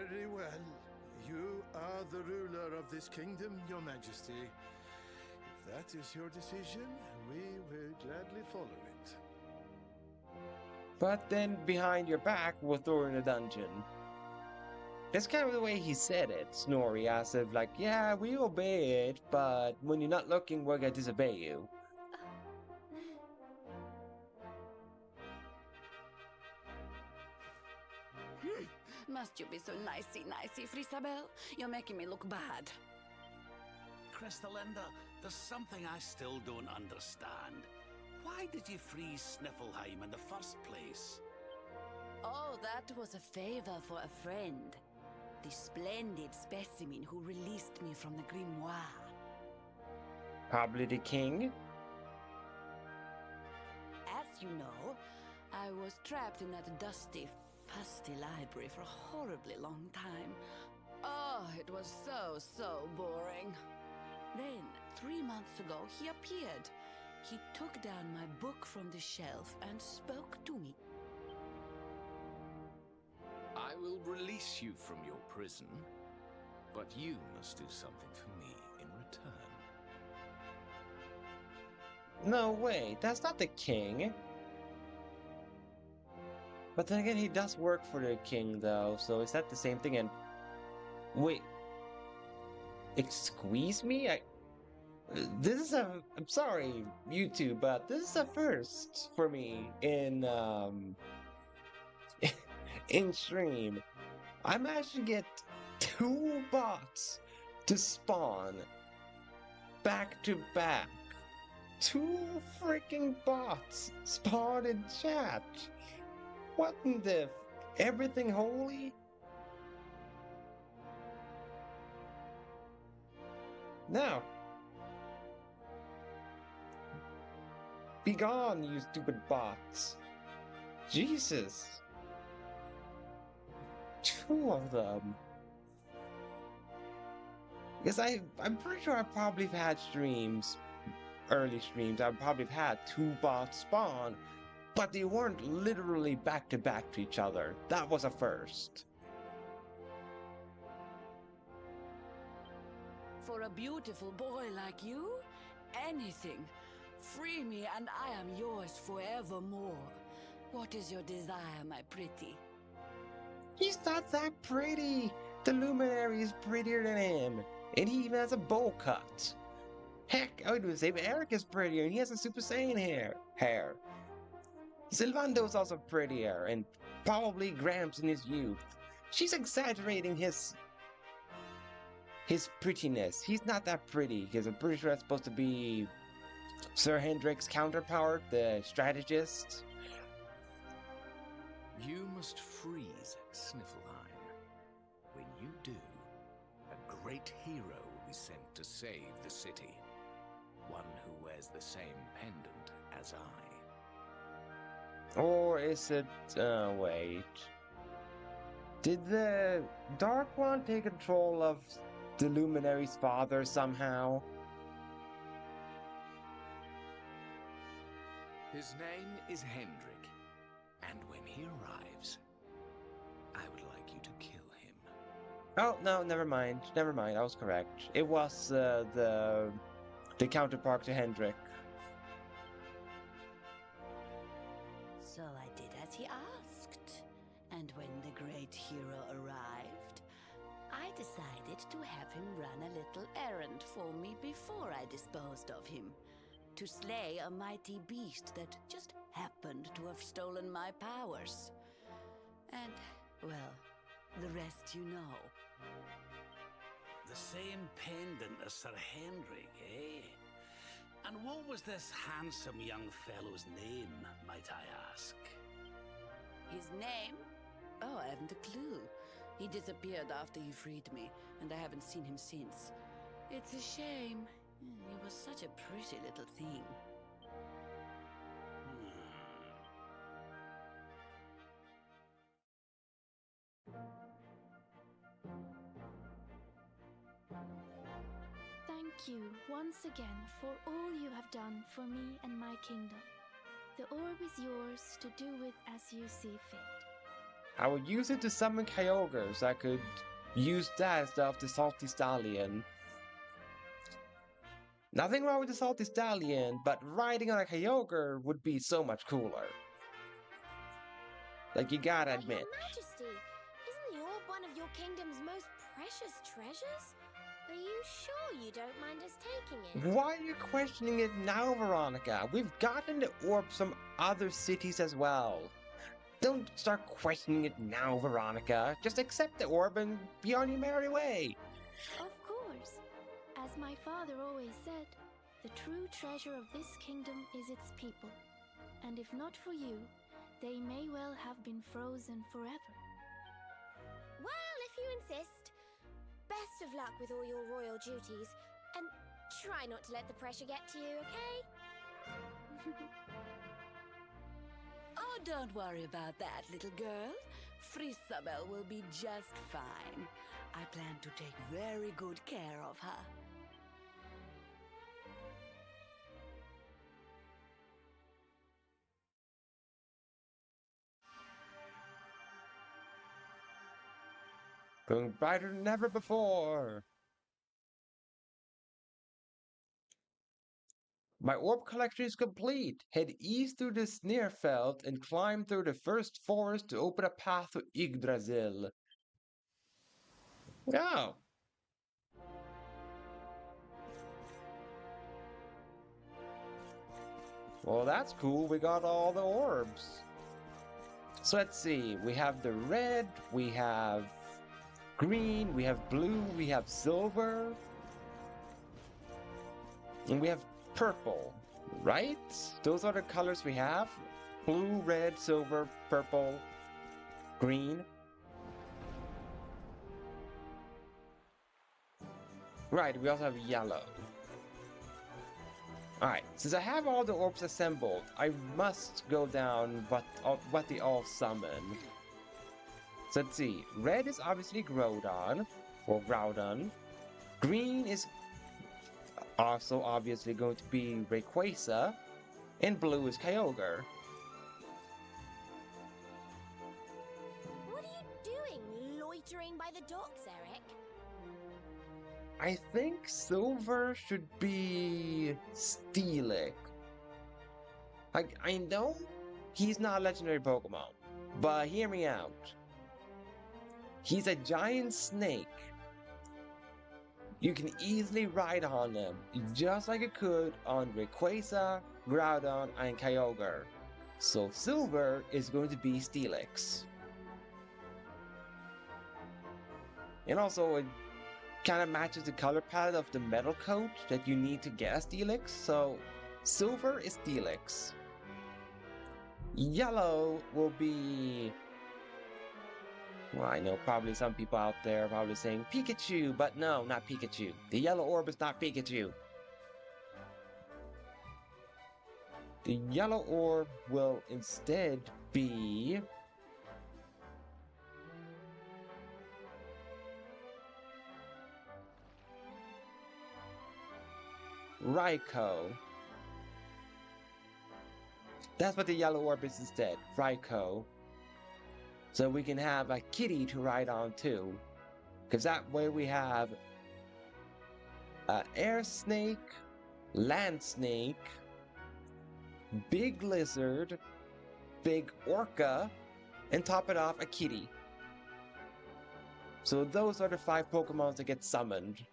Very well. You are the ruler of this kingdom, Your Majesty. If that is your decision, we will gladly follow it. But then behind your back, we'll throw her in a dungeon. That's kind of the way he said it, Snorri, as if like, yeah, we obey it, but when you're not looking, we're gonna disobey you. Must you be so nicey, Frisabel? You're making me look bad. Crystallinda, there's something I still don't understand. Why did you freeze Sniffleheim in the first place? Oh, that was a favor for a friend. The splendid specimen who released me from the grimoire. Probably the king? As you know, I was trapped in that dusty, fusty library for a horribly long time. Oh, it was so boring. Then, 3 months ago, he appeared. He took down my book from the shelf and spoke to me. I will release you from your prison, but you must do something for me in return. No, wait, that's not the king. But then again, he does work for the king, though, so is that the same thing? And wait, excuse me? This is I'm sorry, YouTube, but this is a first for me in in stream. I managed to get 2 bots to spawn back to back. 2 freaking bots spawned in chat. What in the everything holy? Now, be gone, you stupid bots. Jesus. 2 of them. Because I'm pretty sure I probably have had streams, early streams, I probably have had 2 bots spawn, but they weren't literally back to back to each other. That was a first. For a beautiful boy like you, anything. Free me and I am yours forevermore. What is your desire, my pretty? He's not that pretty. The Luminary is prettier than him, and he even has a bowl cut. Heck, I would even say Eric is prettier, and he has a Super Saiyan hair. Sylvando's also prettier, and probably Gramps in his youth. She's exaggerating his prettiness. He's not that pretty, because I'm pretty sure that's supposed to be Sir Hendrik's counterpart, the strategist. You must freeze Sniffleheim. When you do, a great hero will be sent to save the city. One who wears the same pendant as I. Or is it, wait. Did the Dark One take control of the Luminary's father somehow? His name is Hendrik, and when he arrives, I would like you to kill him. Oh, no, never mind, I was correct. It was, the counterpart to Hendrik. So I did as he asked. And when the great hero arrived, I decided to have him run a little errand for me before I disposed of him. To slay a mighty beast that just happened to have stolen my powers. And, well, the rest you know. The same pendant as Sir Hendrik, eh? And what was this handsome young fellow's name, might I ask? His name? Oh, I haven't a clue. He disappeared after he freed me, and I haven't seen him since. It's a shame. He was such a pretty little thing. Thank you once again for all you have done for me and my kingdom. The orb is yours to do with as you see fit. I would use it to summon Kyogre, so I could use that instead of the Salty Stallion. Nothing wrong with the Salty Stallion, but riding on a Kyogre would be so much cooler. Like, you gotta But admit. Your Majesty, isn't the orb one of your kingdom's most precious treasures? Are you sure you don't mind us taking it? Why are you questioning it now, Veronica? We've gotten the orbs from other cities as well. Don't start questioning it now, Veronica. Just accept the orb and be on your merry way. Of course. As my father always said, the true treasure of this kingdom is its people. And if not for you, they may well have been frozen forever. Well, if you insist. Best of luck with all your royal duties. And try not to let the pressure get to you, okay? Oh, don't worry about that, little girl. Frisabel will be just fine. I plan to take very good care of her. Going brighter than ever before. My orb collection is complete. Head east through the Sneerfeld and climb through the first forest to open a path to Yggdrasil. Oh. Well, that's cool. We got all the orbs. So let's see. We have the red, we have green, we have blue, we have silver, and we have purple, right? Those are the colors we have. Blue, red, silver, purple, green. Right, we also have yellow. Alright, since I have all the orbs assembled, I must go down what they all summon. So let's see. Red is obviously Groudon, or Groudon. Green is also obviously going to be Rayquaza. And blue is Kyogre. What are you doing, loitering by the docks, Eric? I think silver should be Steelix. I know he's not a legendary Pokemon, but hear me out. He's a giant snake. You can easily ride on him, just like you could on Rayquaza, Groudon, and Kyogre. So silver is going to be Steelix. And also, it kind of matches the color palette of the metal coat that you need to get a Steelix, so silver is Steelix. Yellow will be... Well, I know probably some people out there are probably saying Pikachu, but no, not Pikachu. The yellow orb is not Pikachu. The yellow orb will instead be... Raikou. That's what the yellow orb is instead, Raikou. So we can have a kitty to ride on too. Because that way we have air snake, land snake, big lizard, big orca, and top it off a kitty. So those are the 5 Pokemon that get summoned.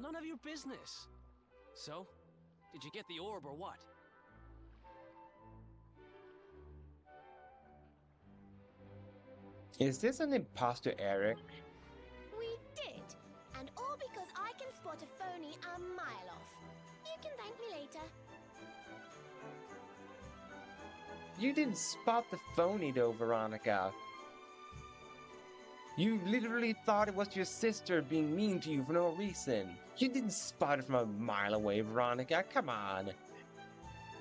None of your business. So, did you get the orb or what? Is this an imposter, Eric? We did. And all because I can spot a phony a mile off. You can thank me later. You didn't spot the phony though, Veronica. You literally thought it was your sister being mean to you for no reason. You didn't spot it from a mile away, Veronica. Come on.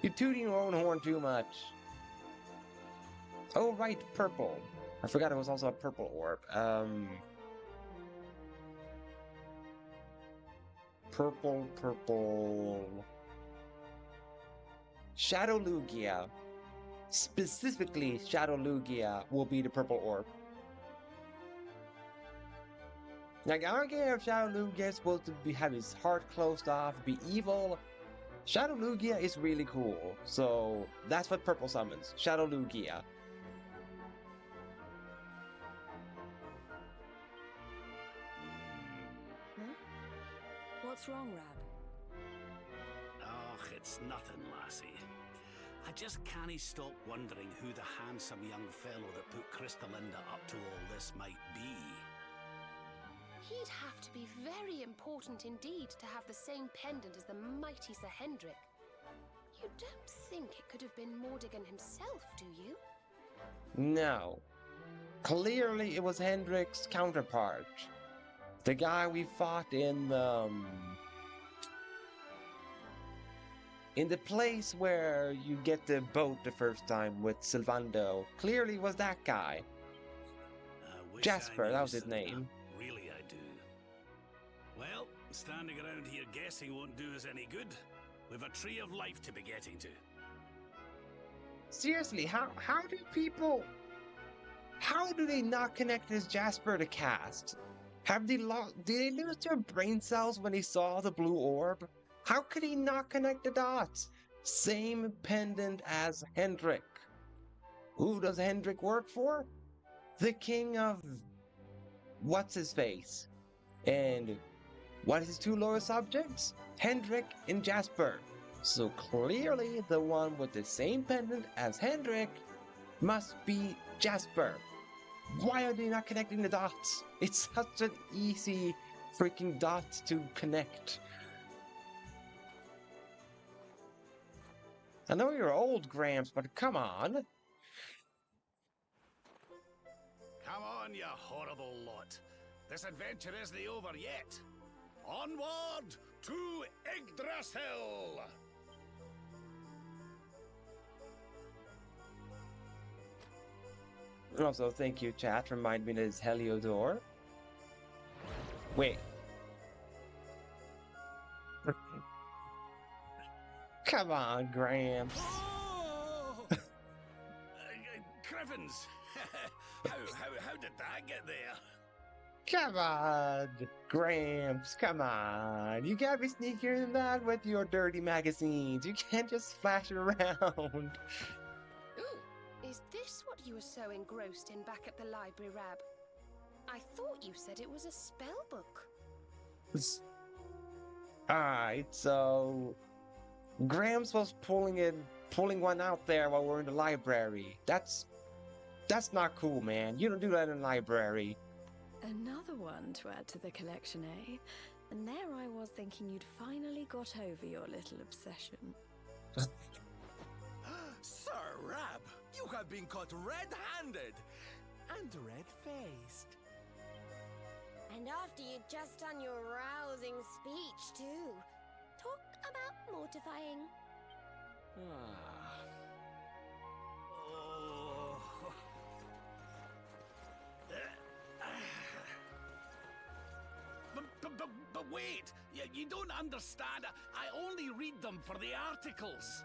You're tooting your own horn too much. Oh, right, purple. I forgot it was also a purple orb. Purple. Shadow Lugia. Specifically, Shadow Lugia will be the purple orb. Like, I don't care if Shadow Lugia is supposed to have his heart closed off, be evil. Shadow Lugia is really cool, so that's what purple summons, Shadow Lugia. Huh? What's wrong, Rab? Oh, it's nothing, lassie. I just can't stop wondering who the handsome young fellow that put Crystalinda up to all this might be. He'd have to be very important indeed to have the same pendant as the mighty Sir Hendrik. You don't think it could have been Mordigan himself, do you? No. Clearly it was Hendrik's counterpart. The guy we fought in the place where you get the boat the first time with Sylvando. Clearly was that guy. Jasper, that was his name. Really, I do. Well, standing around here guessing won't do us any good. We've a tree of life to be getting to. Seriously, how do they not connect as Jasper to cast? Did they lose their brain cells when they saw the blue orb? How could he not connect the dots? Same pendant as Hendrik. Who does Hendrik work for? The king of what's his face? And what is his two lowest subjects? Hendrik and Jasper. So clearly the one with the same pendant as Hendrik must be Jasper. Why are they not connecting the dots? It's such an easy freaking dot to connect. I know you're old, Gramps, but come on. Come on, you horrible lot. This adventure isn't over yet. Onward to Yggdrasil! Also, thank you, chat. Remind me that it's Heliodor. Wait. Come on, Gramps. Oh! Crivens! how did that get there? Come on, Gramps, come on. You gotta be sneakier than that with your dirty magazines. You can't just flash it around. Ooh, is this what you were so engrossed in back at the library, Rab? I thought you said it was a spell book. Alright, so Gramps was pulling one out there while we're in the library. That's not cool, man. You don't do that in the library. Another one to add to the collection, eh? And there I was thinking you'd finally got over your little obsession. Sir Rab, you have been caught red-handed and red-faced. And after you'd just done your rousing speech, too. Talk about mortifying. But wait! You don't understand. I only read them for the articles.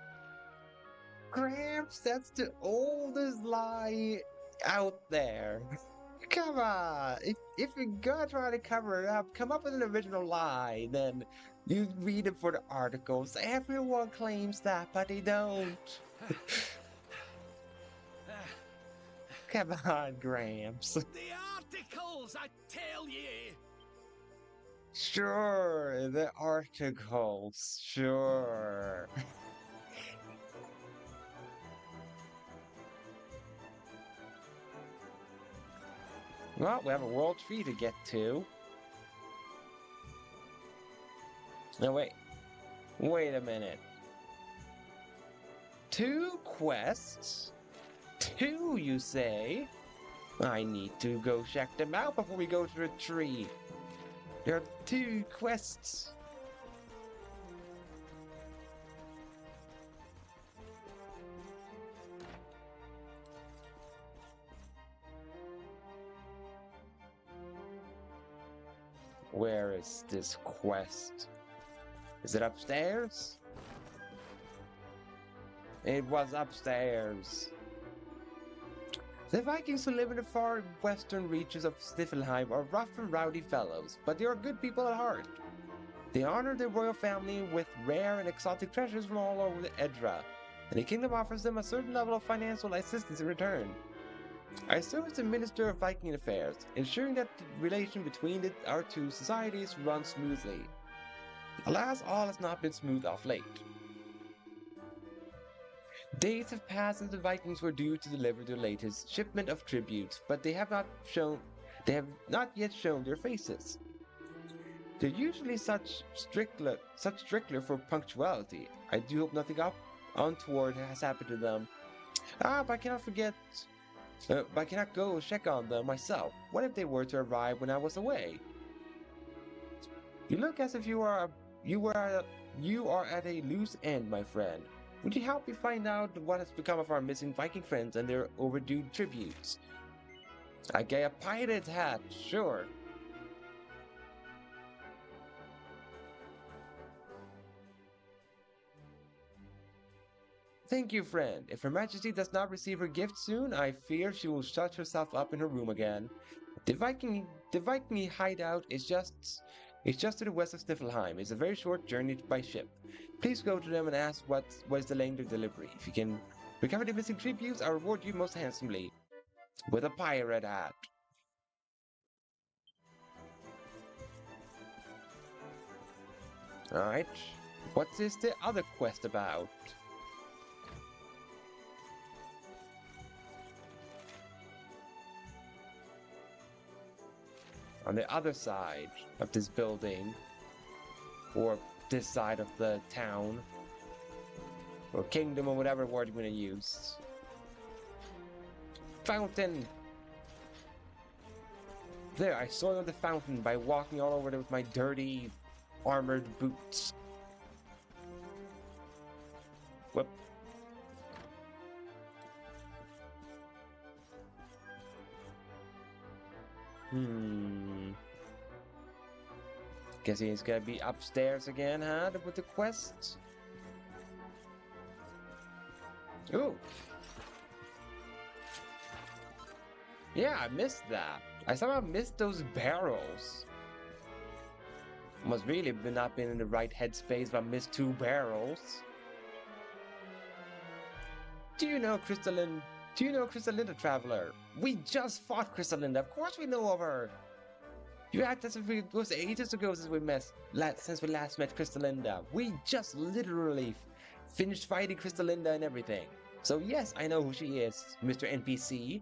Gramps, that's the oldest lie out there. Come on. If you're gonna try to cover it up, come up with an original lie. Then you read it for the articles. Everyone claims that, but they don't. Come on, Gramps. The articles, I tell ye! Sure, the articles. Sure. Well, we have a world tree to get to. No, wait. Wait a minute. 2 quests? 2, you say? I need to go check them out before we go to the tree. There are 2 quests. Where is this quest? Is it upstairs? It was upstairs. The Vikings who live in the far western reaches of Sniffelheim are rough and rowdy fellows, but they are good people at heart. They honor their royal family with rare and exotic treasures from all over the Edra, and the kingdom offers them a certain level of financial assistance in return. I serve as the Minister of Viking Affairs, ensuring that the relation between our two societies runs smoothly. Alas, all has not been smooth of late. Days have passed since the Vikings were due to deliver their latest shipment of tributes, but they have not yet shown their faces. They're usually such stickler for punctuality. I do hope nothing untoward has happened to them. But I cannot go check on them myself. What if they were to arrive when I was away? You look as if you are at a loose end, my friend. Would you help me find out what has become of our missing Viking friends and their overdue tributes? I get a pirate's hat, sure. Thank you, friend. If Her Majesty does not receive her gift soon, I fear she will shut herself up in her room again. The Viking hideout is just to the west of Sniffelheim. It's a very short journey by ship. Please go to them and ask what is delaying their delivery. If you can recover the missing tributes, I'll reward you most handsomely. With a pirate hat. Alright. What is the other quest about? On the other side of this building, or this side of the town, or kingdom, or whatever word you're going to use. Fountain! There, I soiled the fountain by walking all over it with my dirty, armored boots. Whoop. Guess he's gonna be upstairs again, huh? With the quest? Ooh. Yeah, I missed that. I somehow missed those barrels. Must really have not been in the right headspace if I missed 2 barrels. Do you know Crystalinda, Traveler? We just fought Crystalinda. Of course we know of her. You act as if it was ages ago since we last met Crystalinda. We just literally finished fighting Crystalinda and everything. So yes, I know who she is, Mr. NPC.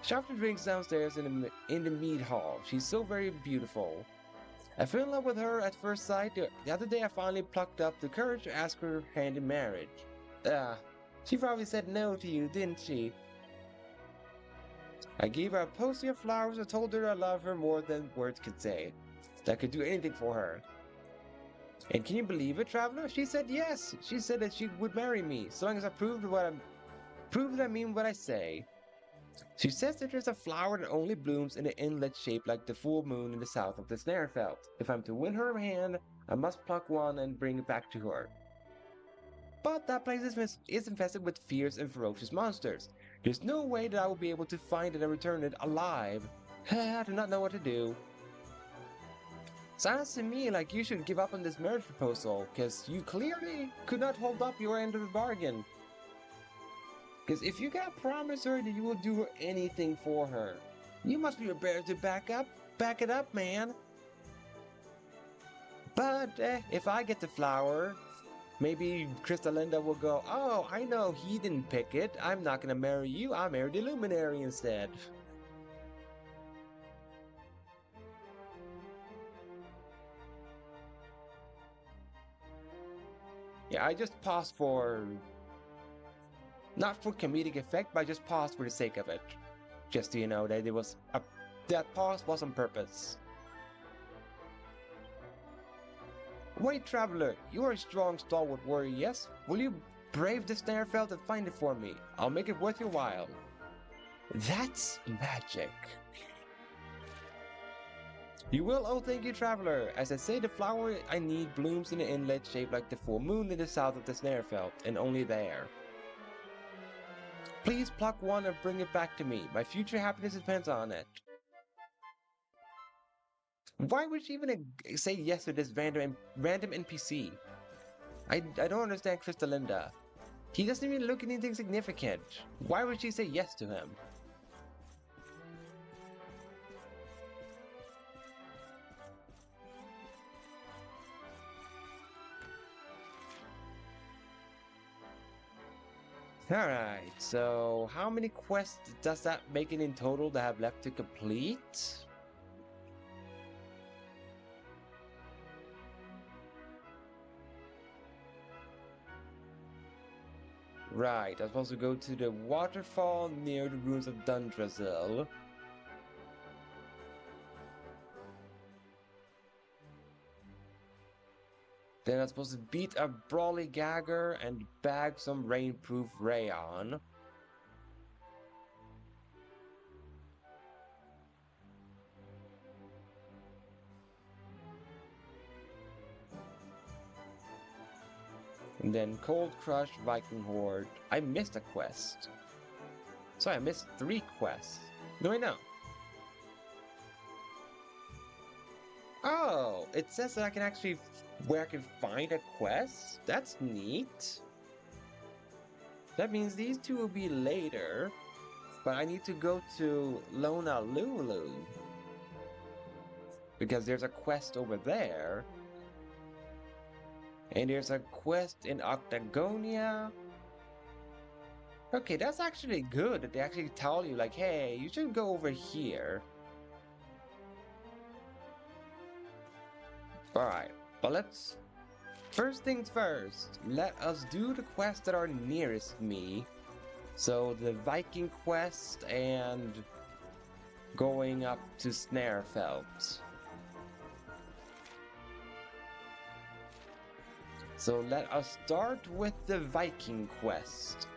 She often drinks downstairs in the mead hall. She's so very beautiful. I fell in love with her at first sight. The other day I finally plucked up the courage to ask her hand in marriage. She probably said no to you, didn't she? I gave her a posy of flowers and told her I love her more than words could say. That I could do anything for her. And can you believe it, Traveler? She said yes. She said that she would marry me, so long as I proved that I mean what I say. She says that there's a flower that only blooms in an inlet shaped like the full moon in the south of the Snarefelt. If I'm to win her hand, I must pluck one and bring it back to her. But that place is infested with fierce and ferocious monsters. There's no way that I will be able to find it and return it alive. I do not know what to do. Sounds to me like you should give up on this marriage proposal, because you clearly could not hold up your end of the bargain. Because if you gotta promise her that you will do anything for her, you must be prepared to back it up, man. But if I get the flower, maybe Crystalinda will go, oh, I know he didn't pick it. I'm not gonna marry you. I'll marry the Luminary instead. Yeah, I just paused for... not for comedic effect, but I just paused for the sake of it. Just so you know that that pause was on purpose. Wait, Traveler, you are a strong, stalwart warrior, yes? Will you brave the Snarefelt and find it for me? I'll make it worth your while. That's magic. You will? Oh, thank you, Traveler. As I say, the flower I need blooms in an inlet shaped like the full moon in the south of the Snarefelt, and only there. Please pluck one and bring it back to me. My future happiness depends on it. Why would she even say yes to this random NPC? I don't understand Crystalinda. He doesn't even look anything significant. Why would she say yes to him? Alright, so how many quests does that make it in total to have left to complete? Right, I'm supposed to go to the waterfall near the ruins of Yggdrasil. Then I'm supposed to beat a brawly Gagger and bag some rainproof rayon. And then Cold Crush Viking Horde. I missed a quest. So I missed 3 quests. No, wait, no. Oh, it says that I can actually where I can find a quest? That's neat. That means these 2 will be later. But I need to go to Lona Lulu. Because there's a quest over there. And there's a quest in Octagonia. Okay, that's actually good that they actually tell you, like, hey, you should go over here. Alright, but let's... First things first, let us do the quests that are nearest me. So, the Viking quest and going up to Snarefelt. So let us start with the Viking quest.